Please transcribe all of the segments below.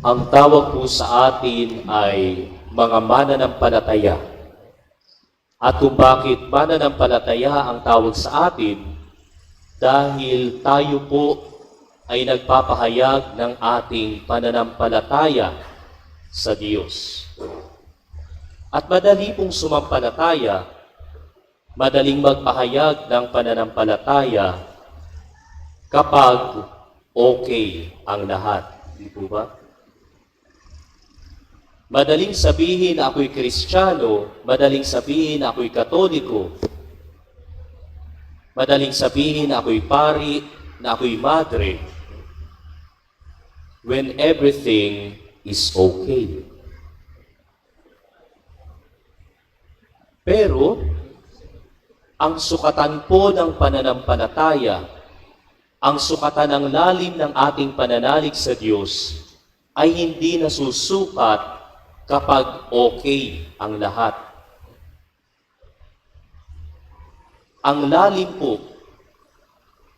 Ang tawag po sa atin ay mga mananampalataya. At kung bakit mananampalataya ang tawag sa atin, dahil tayo po ay nagpapahayag ng ating pananampalataya sa Diyos. At madali pong sumampalataya, madaling magpahayag ng pananampalataya kapag okay ang lahat. Di po ba? Madaling sabihin na ako'y Kristiyano, madaling sabihin na ako'y Katoliko, madaling sabihin na ako'y pari, na ako'y madre, when everything is okay. Pero, ang sukatan po ng pananampalataya, ang sukatan ng lalim ng ating pananalig sa Diyos, ay hindi nasusukat kapag okay ang lahat. Ang lalim po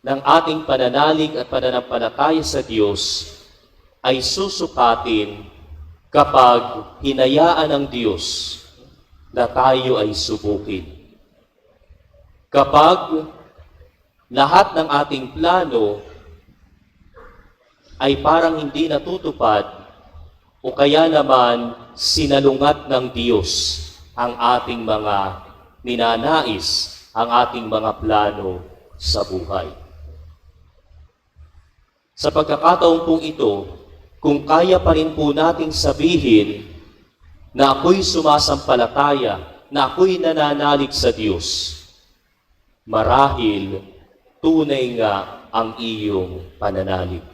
ng ating pananalig at pananampalataya sa Diyos ay susukatin kapag hinayaan ng Diyos na tayo ay subukin. Kapag lahat ng ating plano ay parang hindi natutupad o kaya naman sinalungat ng Diyos ang ating mga ninanais, ang ating mga plano sa buhay. Sa pagkakataon pong ito, kung kaya pa rin po nating sabihin na ako'y sumasampalataya, na ako'y nananalig sa Diyos, marahil tunay nga ang iyong pananalig.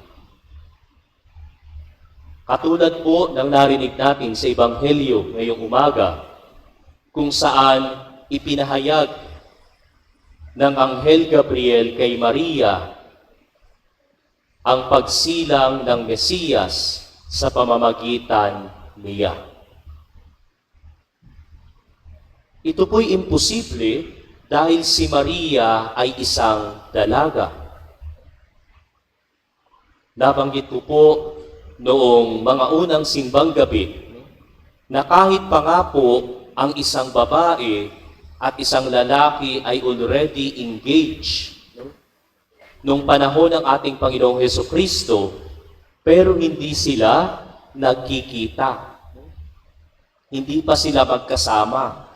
Katulad po ng narinig natin sa Ebanghelyo ngayong umaga, kung saan ipinahayag ng Anghel Gabriel kay Maria ang pagsilang ng Mesiyas sa pamamagitan niya. Ito po'y imposible dahil si Maria ay isang dalaga. Nabanggit ko po noong mga unang simbang gabi na kahit pa nga po ang isang babae at isang lalaki ay already engaged nung panahon ng ating Panginoong Hesukristo, pero hindi sila nagkikita. Hindi pa sila magkasama.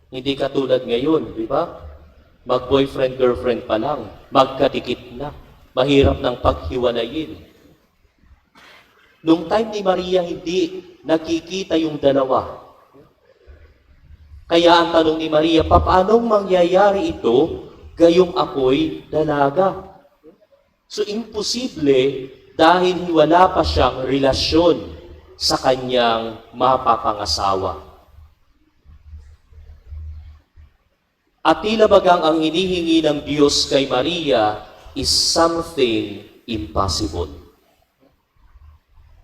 Hindi katulad ngayon, di ba? Mag-boyfriend-girlfriend pa lang, magkadikit na. Mahirap ng paghiwalayin. Nung time ni Maria, hindi nakikita yung dalawa. Kaya ang tanong ni Maria, paanong mangyayari ito gayong ako'y dalaga? So, imposible dahil wala pa siyang relasyon sa kanyang mapapangasawa. At tila bagang ang hinihingi ng Diyos kay Maria is something impossible.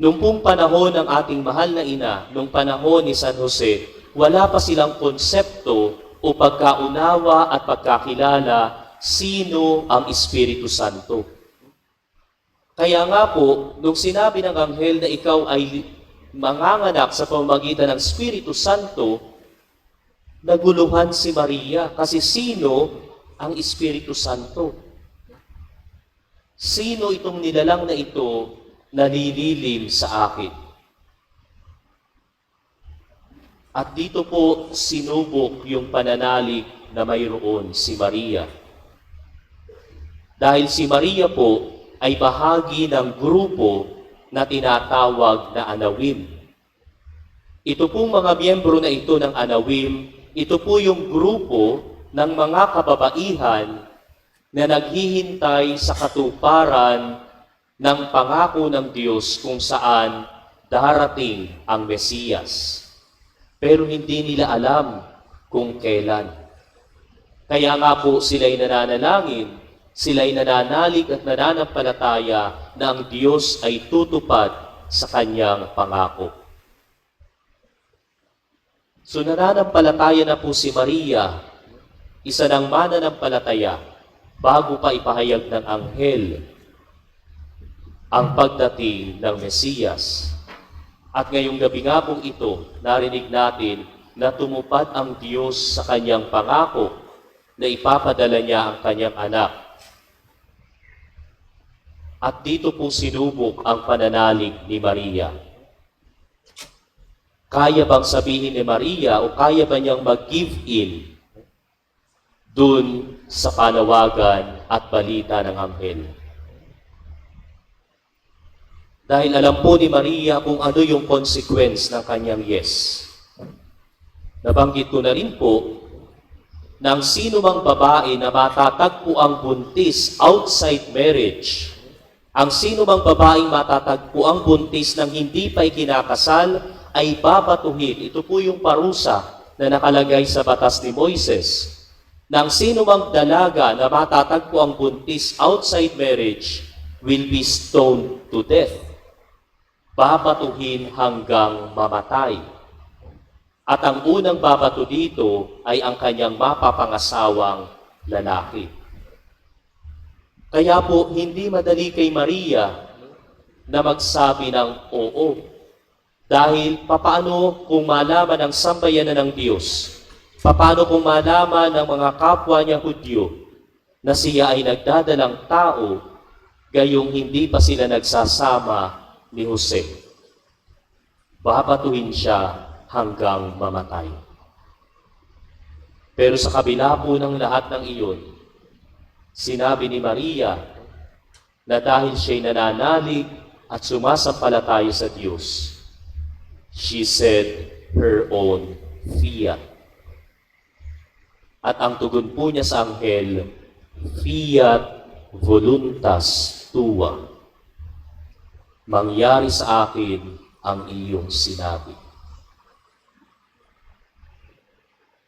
Noong pong panahon ng ating mahal na ina, noong panahon ni San Jose, wala pa silang konsepto o pagkaunawa at pagkakilala sino ang Espiritu Santo. Kaya nga po, nung sinabi ng anghel na ikaw ay manganganak sa pamamagitan ng Espiritu Santo, naguluhan si Maria kasi sino ang Espiritu Santo? Sino itong nilalang na ito nalililim sa akin? At dito po sinubok yung pananalig na mayroon si Maria. Dahil si Maria po ay bahagi ng grupo na tinatawag na Anawim. Ito pong mga miyembro na ito ng Anawim, ito po yung grupo ng mga kababaihan na naghihintay sa katuparan ng pangako ng Diyos kung saan darating ang Mesiyas. Pero hindi nila alam kung kailan. Kaya nga po sila'y nananalangin, sila'y nananalig at nananampalataya na ang Diyos ay tutupad sa kanyang pangako. So nananampalataya na po si Maria, isa ng mananampalataya, bago pa ipahayag ng anghel ang pagdating ng Mesiyas. At ngayong gabi nga pong ito, narinig natin na tumupad ang Diyos sa kanyang pangako na ipapadala niya ang kanyang anak. At dito po sinubok ang pananalig ni Maria. Kaya bang sabihin ni Maria o kaya ba niyang mag-give in dun sa panawagan at balita ng anghel? Dahil alam po ni Maria kung ano yung consequence ng kanyang yes. Nabanggit ko na rin po na ang sino mang babae na matatagpo ang buntis outside marriage, ang sino mang babaeng matatagpo ang buntis ng hindi pa ikinakasal, ay babatuhin. Ito po yung parusa na nakalagay sa batas ni Moises. Na ang sino mang dalaga na matatagpo ang buntis outside marriage will be stoned to death. Babatuhin hanggang mamatay. At ang unang babato dito ay ang kanyang mapapangasawang lalaki. Kaya po, hindi madali kay Maria na magsabi ng oo. Dahil papaano kung malaman ng sambayanan ng Diyos, papaano kung malaman ng mga kapwa niya Hudyo na siya ay nagdadalang tao, gayong hindi pa sila nagsasama ni Jose. Babatuhin siya hanggang mamatay. Pero sa kabila po ng lahat ng iyon, sinabi ni Maria na dahil siya'y nananalig at sumasampalataya sa Diyos, she said her own fiat. At ang tugon po niya sa anghel, fiat voluntas tua. Mangyari sa akin ang iyong sinabi.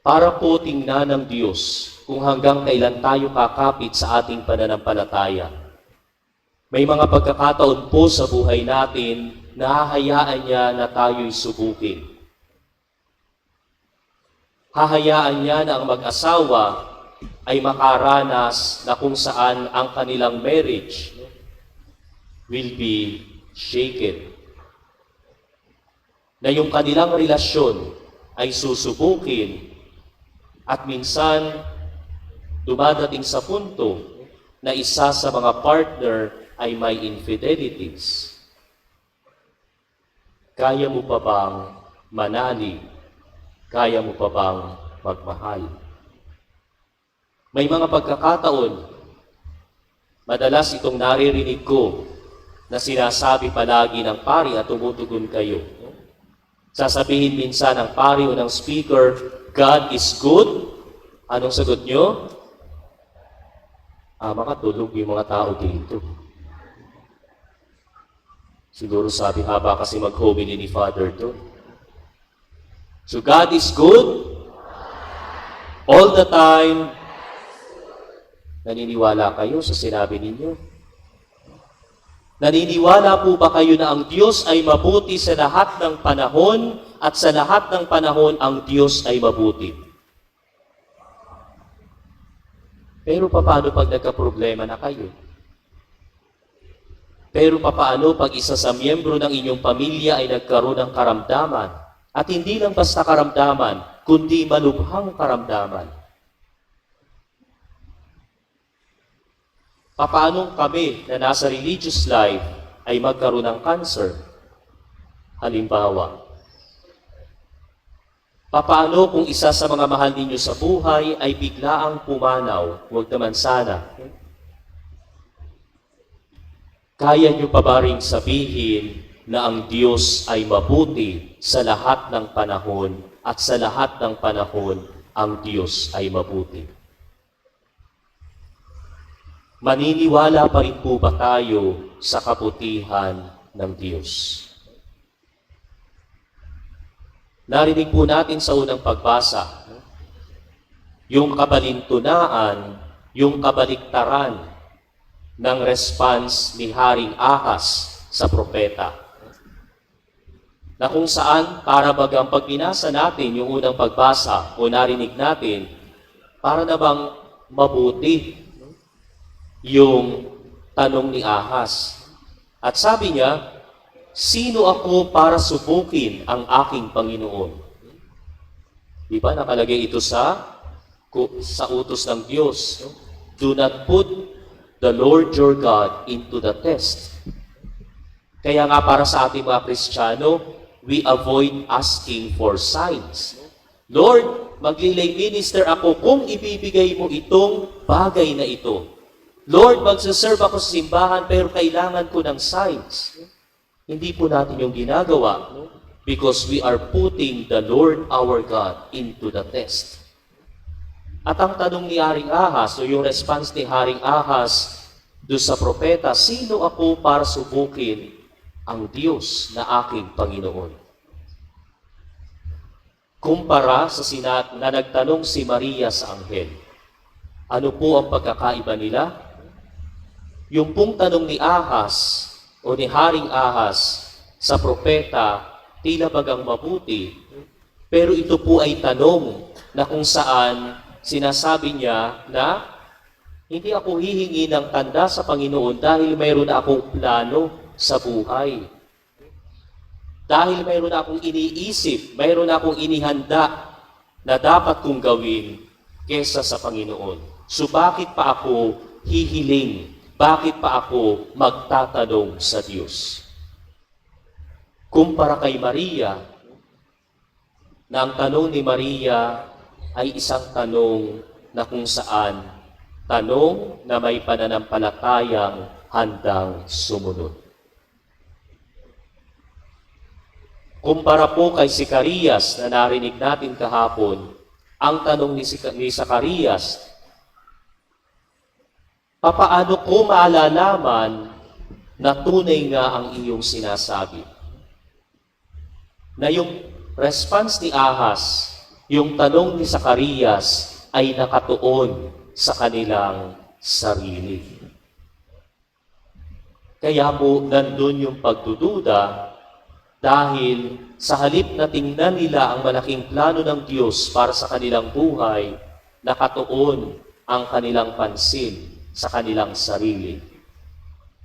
Para po tingnan ng Diyos kung hanggang kailan tayo kakapit sa ating pananampalataya. May mga pagkakataon po sa buhay natin na hahayaan niya na tayo'y subukin. Hahayaan niya na ang mag-asawa ay makaranas na kung saan ang kanilang marriage will be shaken. Na yung kanilang relasyon ay susubukin at minsan dumadating sa punto na isa sa mga partner ay may infidelities. Kaya mo pa bang manalig? Kaya mo pa bang magmahal? May mga pagkakataon, madalas itong naririnig ko na sinasabi palagi ng pari at tumutugon kayo. Sasabihin minsan ng pari o ng speaker, God is good. Anong sagot nyo? Makatulog yung mga tao dito. Siguro sabi, haba kasi mag-homily ni Father to. So God is good all the time. Naniniwala kayo sa sinabi ninyo? Naniniwala po ba kayo na ang Diyos ay mabuti sa lahat ng panahon at sa lahat ng panahon ang Diyos ay mabuti? Pero paano pag nagka-problema na kayo? Pero paano pag isa sa miyembro ng inyong pamilya ay nagkaroon ng karamdaman? At hindi lang basta karamdaman, kundi malubhang karamdaman. Paano kami na nasa religious life ay magkaroon ng cancer? Halimbawa, paano kung isa sa mga mahal ninyo sa buhay ay biglaang pumanaw? Huwag naman sana. Kaya nyo pa ba ring sabihin na ang Diyos ay mabuti sa lahat ng panahon at sa lahat ng panahon ang Diyos ay mabuti? Maniniwala pa rin po ba tayo sa kabutihan ng Diyos? Narinig po natin sa unang pagbasa, yung kabalintunaan, yung kabaliktaran ng response ni Haring Ahas sa propeta. Na kung saan, para bagang pag binasa natin yung unang pagbasa o narinig natin, para na bang mabuti yung tanong ni Ahas. At sabi niya, sino ako para subukin ang aking Panginoon? Di ba nakalagay ito sa utos ng Diyos? Do not put the Lord your God into the test. Kaya nga para sa ating mga Kristiyano, we avoid asking for signs. Lord, maglilay minister ako kung ibibigay mo itong bagay na ito. Lord, magsaserve ako sa simbahan pero kailangan ko ng signs. Hindi po natin yung ginagawa because we are putting the Lord our God into the test. At ang tanong ni Haring Ahas, o yung response ni Haring Ahas doon sa propeta, sino ako para subukin ang Diyos na aking Panginoon? Kumpara sa na nagtanong si Maria sa anghel, ano po ang pagkakaiba nila? Yung pong tanong ni Ahas o ni Haring Ahas sa propeta, tila bagang mabuti, pero ito po ay tanong na kung saan sinasabi niya na hindi ako hihingi ng tanda sa Panginoon dahil mayroon akong plano sa buhay. Dahil mayroon akong iniisip, mayroon akong inihanda na dapat kong gawin kesa sa Panginoon. So bakit pa ako hihiling? Bakit pa ako magtatanong sa Diyos? Kumpara kay Maria, na ang tanong ni Maria ay isang tanong na kung saan tanong na may pananampalatayang handang sumunod. Kumpara po kay Zacarias na narinig natin kahapon, ang tanong ni Zacarias, papaano ko maalalaman na tunay nga ang iyong sinasabi? Na yung response ni Ahas, yung tanong ni Zacarias ay nakatuon sa kanilang sarili. Kaya po nandun yung pagdududa dahil sa halip na tingnan nila ang malaking plano ng Diyos para sa kanilang buhay, nakatuon ang kanilang pansin sa kanilang sarili.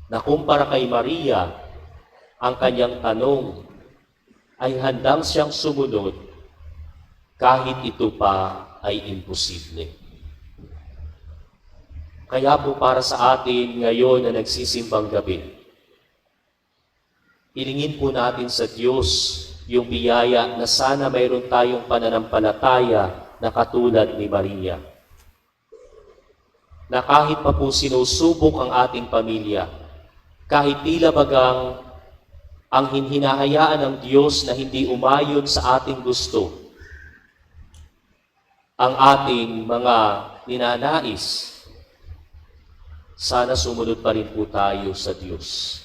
Na kumpara kay Maria, ang kanyang tanong ay handang siyang sumunod kahit ito pa ay imposible. Kaya po para sa atin ngayon na nagsisimbang gabi, hilingin po natin sa Diyos yung biyaya na sana mayroon tayong pananampalataya na katulad ni Maria. Na kahit pa po sinusubok ang ating pamilya, kahit tila bagang ang hinahayaan ng Diyos na hindi umayon sa ating gusto, ang ating mga ninanais, sana sumunod pa rin po tayo sa Diyos.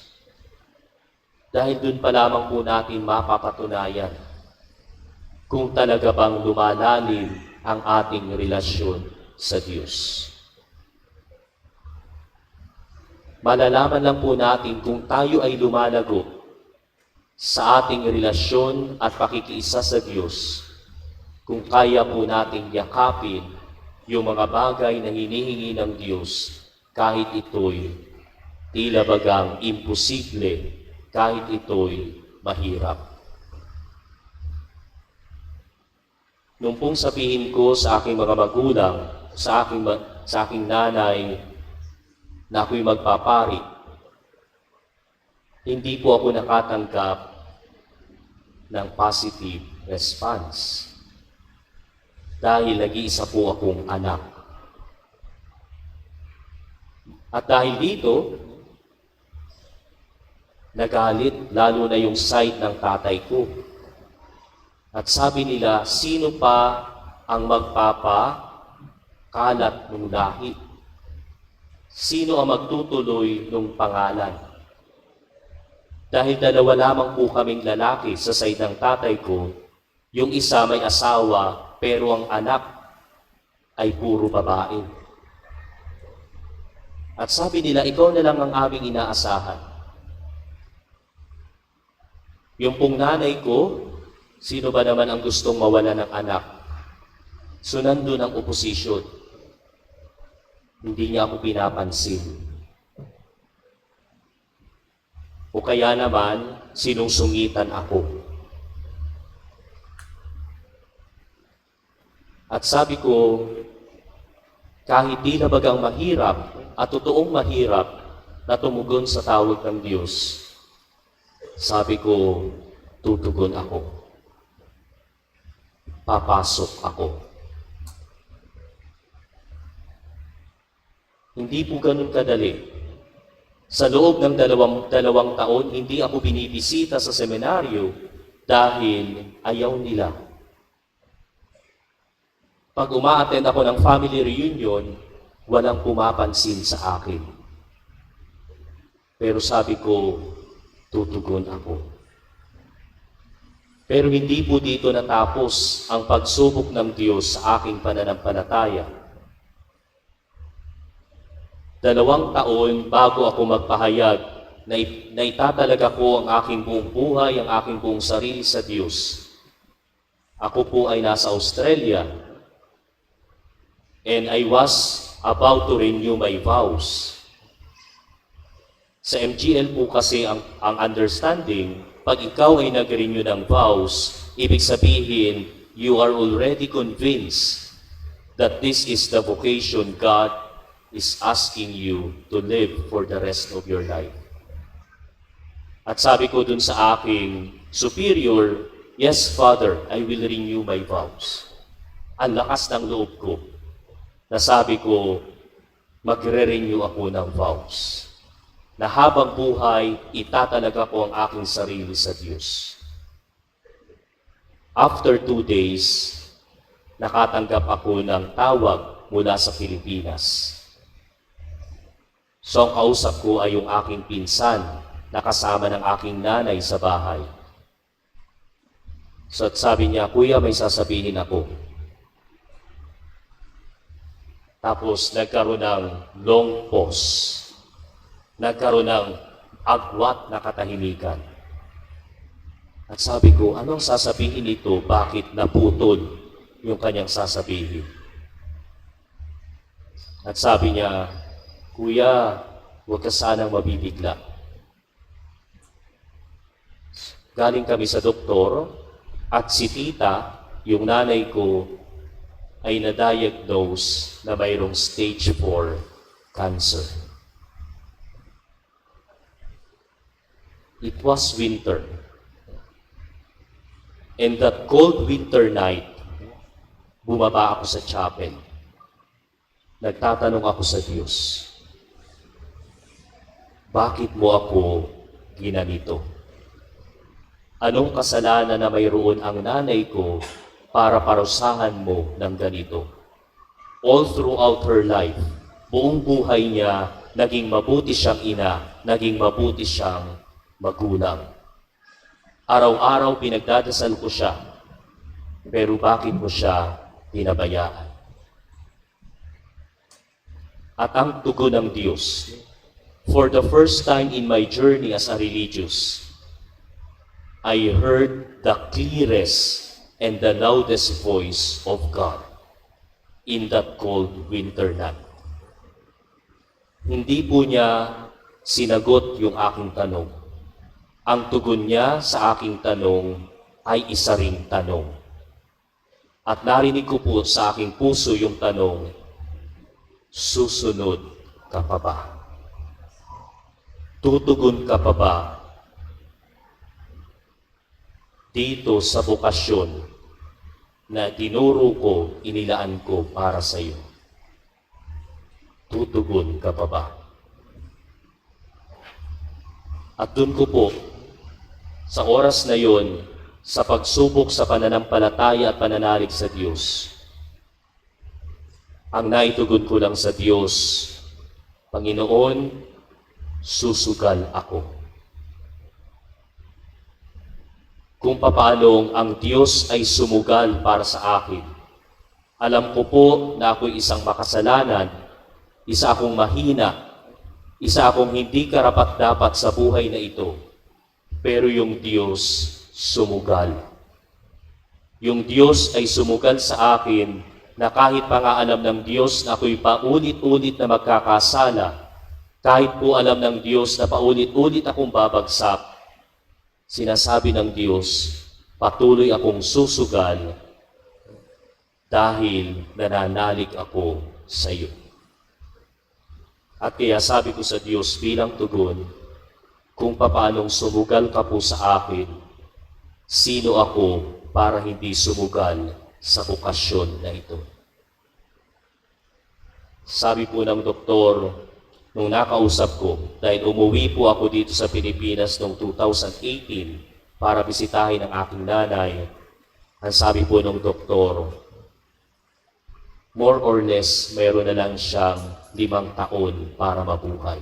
Dahil dun pa lamang po natin mapapatunayan kung talaga bang lumalalim ang ating relasyon sa Diyos. Malalaman lang po natin kung tayo ay lumalago sa ating relasyon at pakikiisa sa Diyos, kung kaya po nating yakapin yung mga bagay na hinihingi ng Diyos kahit ito'y tila bagang imposible, kahit ito'y mahirap. Nung pong sabihin ko sa aking mga magulang, sa aking nanay, na ako'y magpapari, hindi po ako nakatanggap ng positive response. Dahil nag-iisa po akong anak. At dahil dito, nagalit lalo na yung side ng tatay ko. At sabi nila, sino pa ang magpapakalat ng lahi? Sino ang magtutuloy ng pangalan? Dahil dalawa lamang po kaming lalaki sa side ng tatay ko, yung isa may asawa, pero ang anak ay puro babae. At sabi nila, ikaw na lang ang aming inaasahan. Yung pong nanay ko, sino ba naman ang gustong mawala ng anak? So nandun ang oposisyon. Hindi niya ako pinapansin. O kaya naman sinusungitan ako. At sabi ko, kahit di na bagang mahirap at totoong mahirap na tumugon sa tawag ng Diyos, sabi ko, tutugon ako. Papasok ako. Hindi po ganun kadali. Sa loob ng dalawang taon, hindi ako binibisita sa seminaryo dahil ayaw nila. Pag uma-attend ako ng family reunion, walang pumapansin sa akin. Pero sabi ko, tutugon ako. Pero hindi po dito natapos ang pagsubok ng Diyos sa aking pananampalataya. 2 taon bago ako magpahayag na itatalaga ko ang aking buong buhay, ang aking buong sarili sa Diyos. Ako po ay nasa Australia and I was about to renew my vows. Sa MGL po kasi ang understanding, pag ikaw ay nag-renew ng vows, ibig sabihin, you are already convinced that this is the vocation God is asking you to live for the rest of your life. At sabi ko dun sa aking superior, yes, Father, I will renew my vows. Ang lakas ng loob ko, na sabi ko, magre-renew ako ng vows. Na habang buhay, itatalaga ko ang aking sarili sa Diyos. After 2 days, nakatanggap ako ng tawag mula sa Pilipinas. So ang kausap ko ay yung aking pinsan na kasama ng aking nanay sa bahay. So at sabi niya, Kuya, may sasabihin ako. Tapos nagkaroon ng long pause. Nagkaroon ng agwat na katahimikan. At sabi ko, anong sasabihin nito? Bakit naputol yung kanyang sasabihin? At sabi niya, Kuya, huwag ka sanang mabibigla. Galing kami sa doktor at si tita, yung nanay ko, ay na-diagnose na mayroong stage 4 cancer. It was winter. And that cold winter night, bumaba ako sa chapel. Nagtatanong ako sa Diyos, bakit mo ako ginanito? Anong kasalanan na mayroon ang nanay ko para parusahan mo ng ganito? All throughout her life, buong buhay niya, naging mabuti siyang ina, naging mabuti siyang magulang. Araw-araw pinagdadasal ko siya, pero bakit mo siya pinabayaan? At ang tugon ng Diyos, for the first time in my journey as a religious, I heard the clearest and the loudest voice of God in that cold winter night. Hindi po niya sinagot yung aking tanong. Ang tugon niya sa aking tanong ay isa ring tanong. At narinig ko po sa aking puso yung tanong, susunod ka pa ba? Tutugon ka pa ba dito sa bokasyon na dinuro ko, inilaan ko para sa iyo? Tutugon ka pa ba? At doon ko po, sa oras na yon, sa pagsubok sa pananampalataya at pananalig sa Diyos, ang naitugon ko lang sa Diyos, Panginoon, susugal ako. Kung papaanong ang Diyos ay sumugal para sa akin, alam ko po na ako'y isang makasalanan, isa akong mahina, isa akong hindi karapat-dapat sa buhay na ito. Pero yung Diyos sumugal. Yung Diyos ay sumugal sa akin na kahit pa nga alam ng Diyos na ako'y paulit-ulit na magkakasala, Kahit po alam ng Diyos na paulit-ulit akong babagsak, sinasabi ng Diyos, patuloy akong susugal dahil nananalig ako sa iyo. At kaya sabi ko sa Diyos bilang tugon, kung paanong sumugal ka po sa akin, sino ako para hindi sumugal sa bukasyon na ito? Sabi po ng doktor, nung nakausap ko, dahil umuwi po ako dito sa Pilipinas noong 2018 para bisitahin ang aking nanay, ang sabi po ng doktor, more or less, meron na lang siyang 5 taon para mabuhay.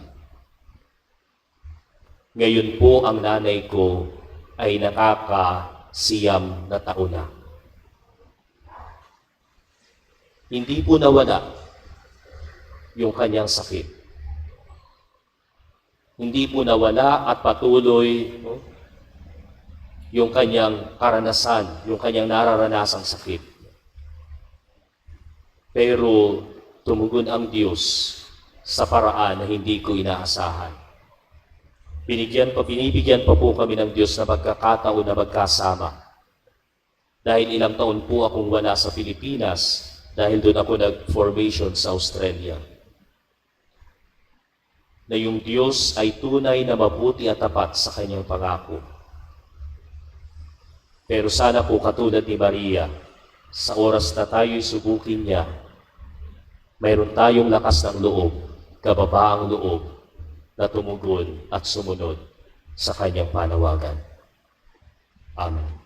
Ngayon po ang nanay ko ay nakakasiyam na taon na. Hindi po nawala yung kanyang sakit. Hindi po nawala at patuloy yung kanyang karanasan, yung kanyang nararanasang sakit. Pero tumugon ang Diyos sa paraan na hindi ko inaasahan. Binibigyan pa po kami ng Diyos na pagkakataon na magkasama. Dahil ilang taon po akong wala sa Pilipinas, dahil doon ako nag-formation sa Australia. Na yung Diyos ay tunay na mabuti at tapat sa kanyang pangako. Pero sana po katulad ni Maria, sa oras na tayo'y subukin niya, mayroon tayong lakas ng loob, kababaang loob, na tumugon at sumunod sa kanyang panawagan. Amen.